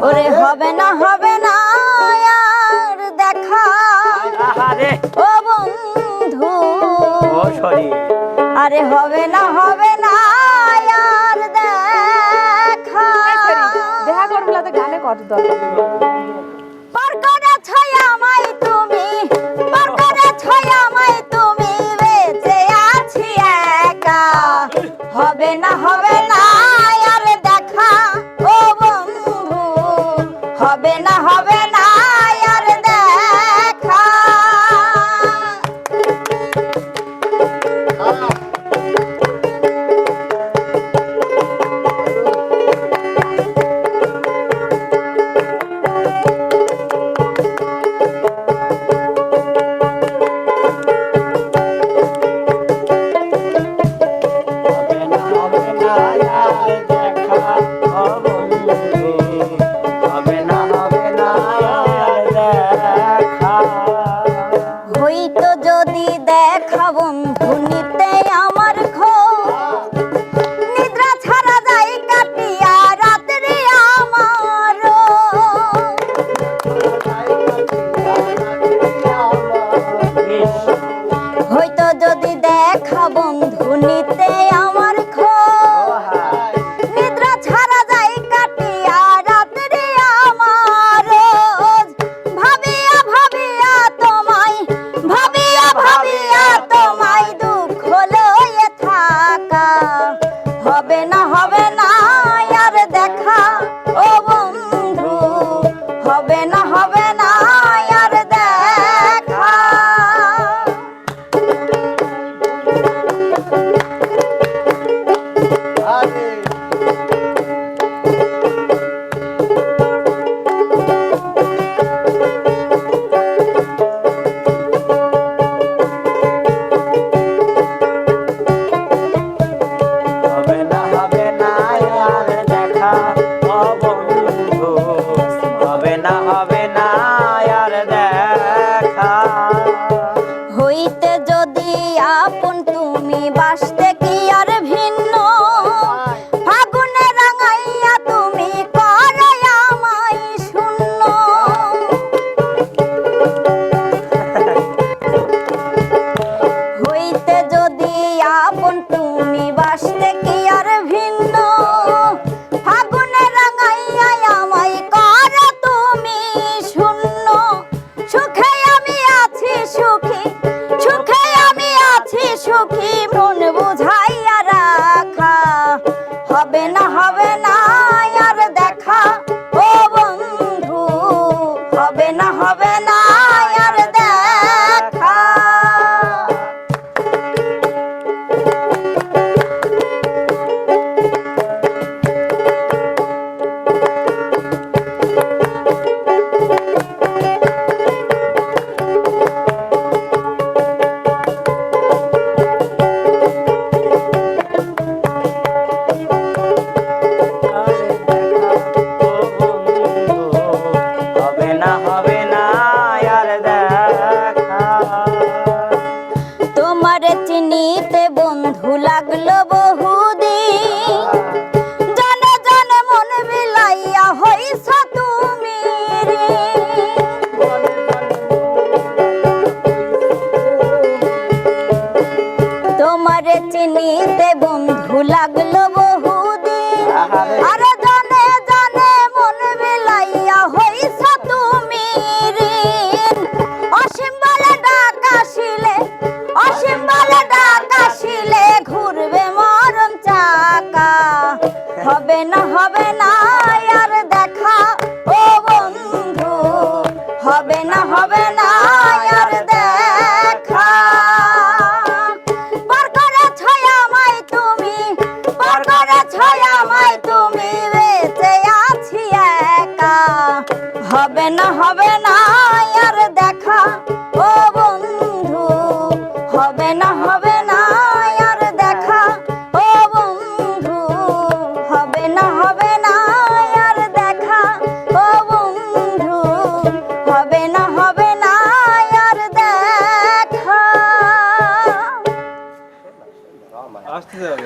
ওরে হবে না আর দেখা ও বন্ধু আরে হবে না আর দেখা দেখা করবো তো গানে কত দরকার পার করেছো আমায় তুমি বেঁচে আছি একা হবে না আর দেখা ও বন্ধু হবে না আর দেখা হইতো যদি দেখা বন্ধু নিতে আমার খোঁজ নিদ্রা ছাড়া যাই কাটিয়া রাত্রি আমার হইতো যদি দেখা বন্ধু নিতে আমার খোঁজ নিদ্রা ছাড়া যাই কাটিয়া রাত্রি আমার তোমায় দুঃখ লয়ে থাকা হবে না আর দেখা ও বন্ধু হবে না আর দেখা হইতে যদি আপন তুমি বাসতে কি আর ভিন্ন ফাগুনে রাঙাইয়া তুমি করাই আমায় শূন্য হইতে যদি আপন তুমি বাসতে কি আর ভিন্ন ফাগুনে রাঙাইয়া আমায় কর তুমি শূন্য সুখে আমি আছি সুখী মন বুঝাইয়া রাখা হবে না আর দেখা ও বন্ধু হবে না আর দেখা তোমারে চিনিতে বন্ধু লাগলো বহুদিন জানে মন বিলাইয়া হইছ তুমি রে তোমারে চিনিতে বন্ধু লাগলো বহুদিন আরে জানে মন বিলাইয়া হইছ তুমি রে অসীম বলে ডাক আসিলে ঘুরবে মরণ চাকা হবে না আর দেখা ও বন্ধু হবে না আর দেখা পার করেছো আমায় তুমি বেঁচে আছি একা হবে না আর দেখা ও বন্ধু হবে না আর দেখা ও বন্ধু হবে না আর দেখা ও বন্ধু হবে না আর দেখা আসতে যাবে